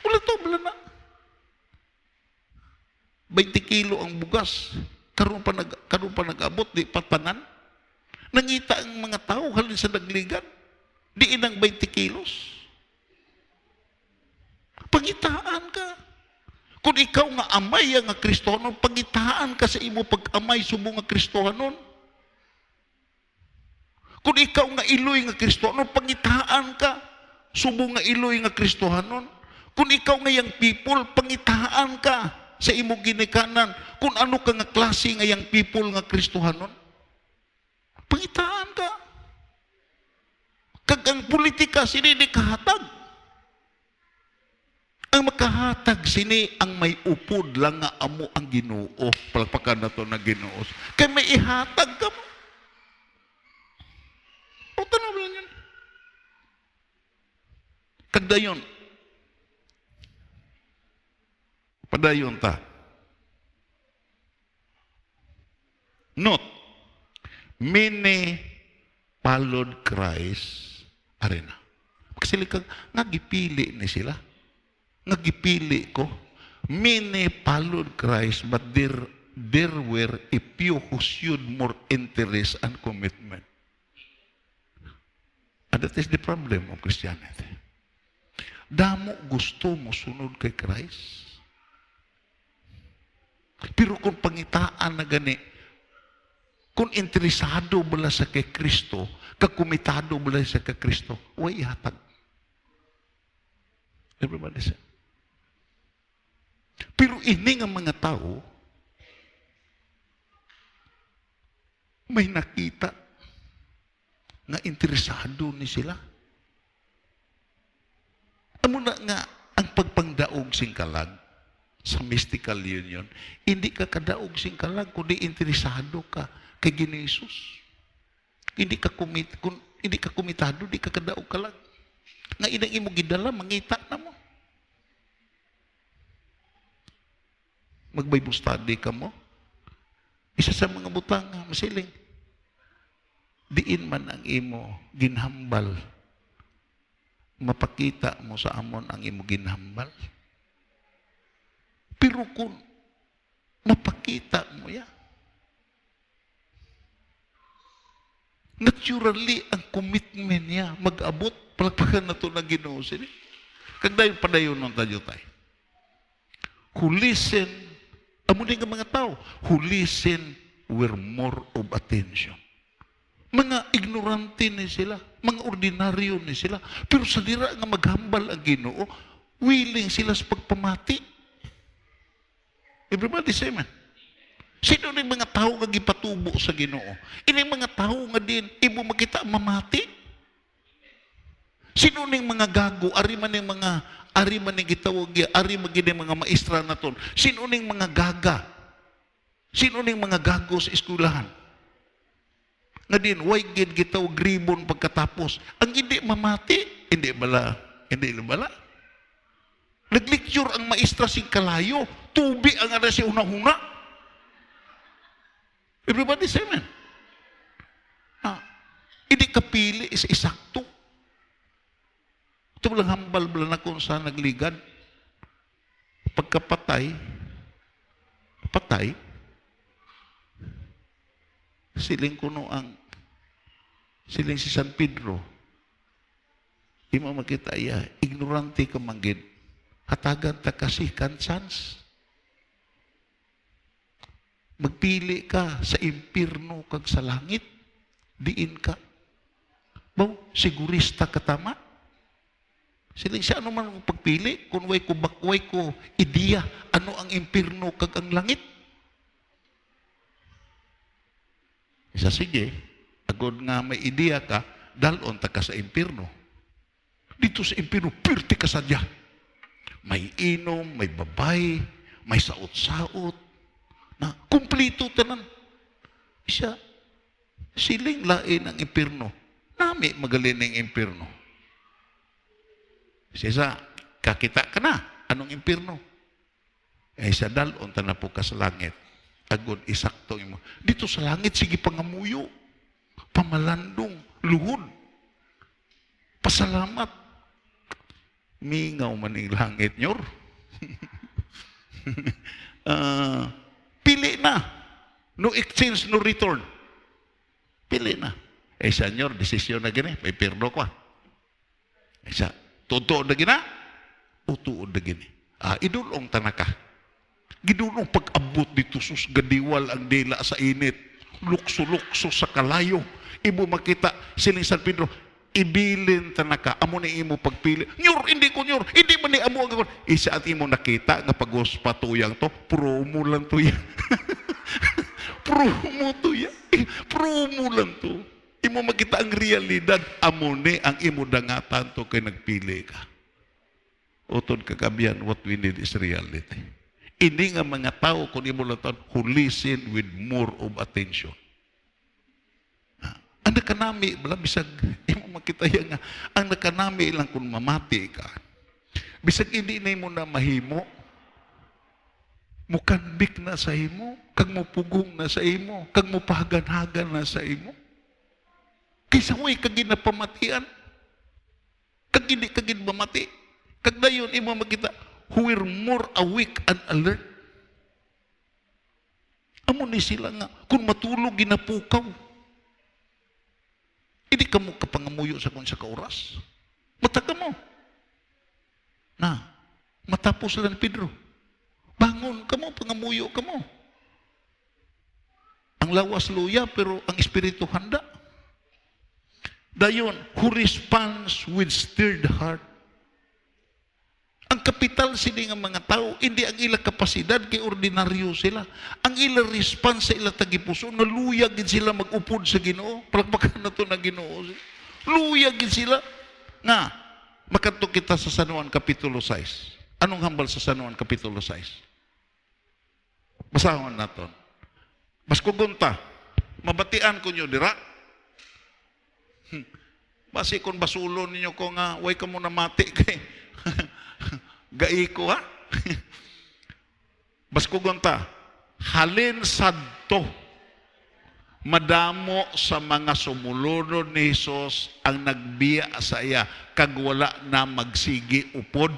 Wala to, wala na. 20 kilo ang bugas. Karon pa nag-abot, di patpanan. Nangita ang mga tao halin sa nagligan. Di inang 20 kilos. Pangitaan ka. Kung ikaw nga amay nga Kristohanon, pangitaan ka sa imo pag-amay subo nga Kristohanon. Kung ikaw nga iloy nga Kristohanon, pangitaan ka subo nga iloy nga Kristohanon. Kung ikaw nga yang people, pangitaan ka sa imo ginikanan. Kung ano ka nga klase nga yang people nga Kristohanon, pangitaan ka. Kag ang politika sini di kahatag. Ang makahatag sini ang may upod lang nga amo ang Ginoo. Palakpakan na to na Ginoo. Kaya may ihatag ka mo. O tanaw lang yun. Kagdayon. Padayon ta. Note. Many followed Christ arena. Kasi nga gipili ni sila. Nagipili ko, many followed Christ, but there were a few who showed more interest and commitment. And that is the problem of Christianity. Damo gusto mo sunod kay Christ. Pero kung pangitaan na gani, kung interesado bala sa kay Kristo, kakumitado bala sa kay Kristo, way ihatag. Everybody say. Pero ini nga mga tao, may nakita. nga interesado ni sila. Amo na nga ang pagpangdaog sing kalag sa mystical union, hindi ka kadaog sing kalag kundi interesado ka kay Ginoong Hesus. Hindi ka komitado, di ka kadaog kalag. Nga inang imo gidala, mangita na mo. Mag-Bible study ka mo. Isa sa mga butang masiling. Diin man ang imo ginhambal. Mapakita mo sa amon ang imo ginhambal. Pero kung mapakita mo yan, naturally ang commitment niya mag-abot, palagpagan na ito na Ginoo sila. Kagdayon padayon ng tayo tayo. Who listen, amunin ang mga tao, who listen were more of attention. Mga ignorante ni sila, mga ordinaryo ni sila, pero sa dira nga maghambal ang Ginoo, willing sila sa pagpamati. Everybody say amen. Sino rin mga tao nga gipatubo sa Ginoo? Ini mga tao nga din, ibo makita mamati. Sino ning mga gago, ari man ning gitawag, ari man gid mga maestra naton. Sino ning mga gaga? Sino ning mga gago sa eskwelahan? Nga din, why gid gitawag ribbon pagkatapos? Ang hindi mamati, hindi bala. Nag-lecture ang maestra sing kalayo, tubi ang ara si una-una. Everybody say amen. Hindi kapili is isakto. Ito lang hambal bala na kung saan nagligad. Pagkapatay, siling kuno ang siling si San Pedro. Imo makita iya, ignorante ka manggid. Hatagan ta kasi chance. Magpili ka sa impirno kag sa langit, diin ka. Baw, sigurista ka tama. Siling siya ano man pagpili, kung way ko bakway ko ideya, ano ang impirno kag ang langit. Isa sige, agod nga may ideya ka, dalon ta ka sa impirno. Dito sa impirno, pirti ka sadya. May inom, may babay, may saot-saot, na kumplito tanan. Siya, siling lain ang impirno. Nami magaling ang impirno. Siya, kakita ka na. Anong impirno? Siya dalon ta na po ka sa langit. Agod isakto mo. Dito sa langit, sige pangamuyo. Pamalandong, luhod. Pasalamat. Mingaw man ang langit nyor. Pili na. No exchange, no return. Pili na. Sa nyor, desisyon na gini. May pirno ko. Sa totoo na gina. Utuod na gini. Idulong tanaka. Gidulong pag-abot dito sus gadiwal ang dila sa init. Lukso-lukso sa kalayo. Ibo makita siling San Pedro. Ibilin tanaka, amo ni imo pagpili. Nyor, hindi ko nyor, hindi man ni amo ang isa at imo nakita nga pagos patuyang to, promo lang to yan. Promo to yan. Promo lang to. Imo makita ang realidad, amo ni ang imo dangatan to kay nagpili ka. Utod kagabihan, what we need is reality. Ini nga mga tao, kung imo lang who listen with more of attention. Ang nakanami, bisag, imo makita yan nga, ang nakanami lang kung mamati ka. Bisag hindi na mo na mahimo, mukanbik na sa imo, kag mo pugong na sa imo, kag mo pahagan-hagan na sa imo. Kaysa mo'y kag ginapamatian, kag hindi kag mamati, kag dayon imo makita, who were more awake and alert. Amo ni sila nga, kung matulog ginapukaw, hindi ka mo kapangamuyo sa kung sa kauras. Mataga mo. Na, matapos lang Pedro. Bangon ka mo, pangamuyo ka mo. Ang lawas luya, pero ang espiritu handa. Dayon, who responds with stirred heart. Ang kapital sila nga mga tao, hindi ang ila kapasidad, kay ordinaryo sila. Ang ila response sa ila tagipuso, naluyag din sila mag-upod sa Ginoo. Palakpakan na to na Ginoo. Luyag din sila. Nga, makanto kita sa San Juan Kapitulo 6. Anong hambal sa San Juan Kapitulo 6? Basahon naton. Mas kugunta, mabatian ko nyo, dira? Basi kung basulon ninyo ko nga, way ka muna mati kay gai ko ha. Bas kugunta, halin sadto, madamo sa mga sumulunod ni Jesus ang nagbiya sa iya, kag wala na magsigi upod.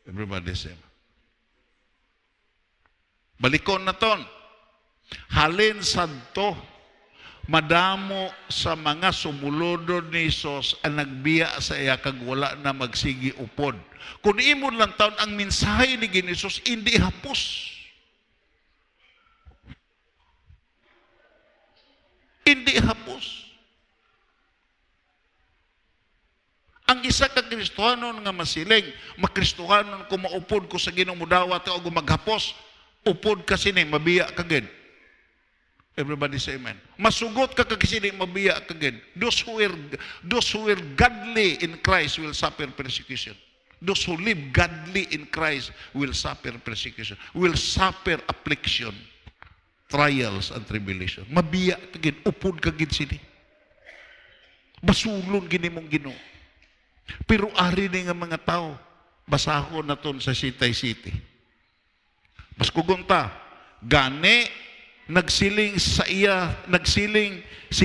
Everybody say. Balikon na ton. Halin sadto, madamo sa mga sumulunod ni Jesus ang nagbiya sa iya kag wala na magsigi upod. Kung imon lang taon ang mensahe ni Jesus, hindi hapos. Hindi hapos. Ang isa ka Kristohanon nga masiling, makristohanon ko maupod ko sa Ginoong mudawat o maghapos, upod ka sini, mabiya ka gid. Everybody say amen. Masugot ka kakisini, mabiya ka gid. Those who were godly in Christ will suffer persecution. Those who live godly in Christ will suffer persecution, will suffer affliction, trials and tribulation. Mabiya ka gid, upod ka gid sini. Basulon gini mong Ginoo. Pero ari ni nga mga tao, basahon na ton sa Sitay City. Bas kugunta, gani nagsiling si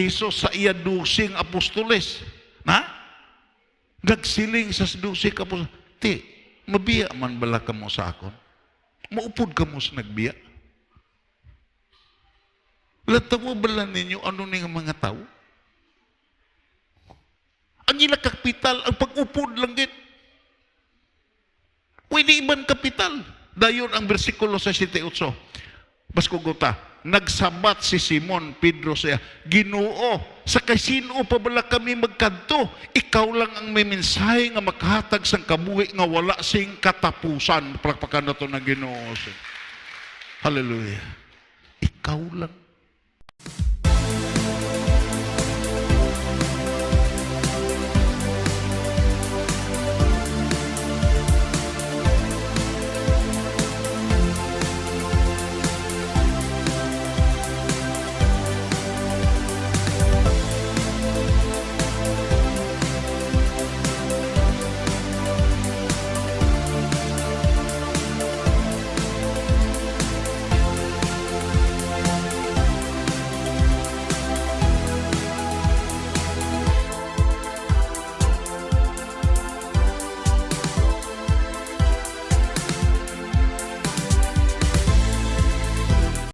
Jesus sa iya dusing apostoles. Na? Nagsiling sa dusing apostoles. Ti, mabiya man bala ka mo sa akon? Maupod ka mo sa nagbiya? Latawa bala ninyo ano ni mga tao? Ang ila kapital, ang pag-upod lang din. Pwede iban kapital. Dayon ang versikulo sa 78. Bas kuguta, nagsabat si Simon Pedro siya, Ginoo, sa kasino pa bala kami magkanto? Ikaw lang ang may mensahe nga makahatag sang kabuhi nga wala sing katapusan. Palakpakan na to ng Ginoo. Hallelujah. Ikaw lang.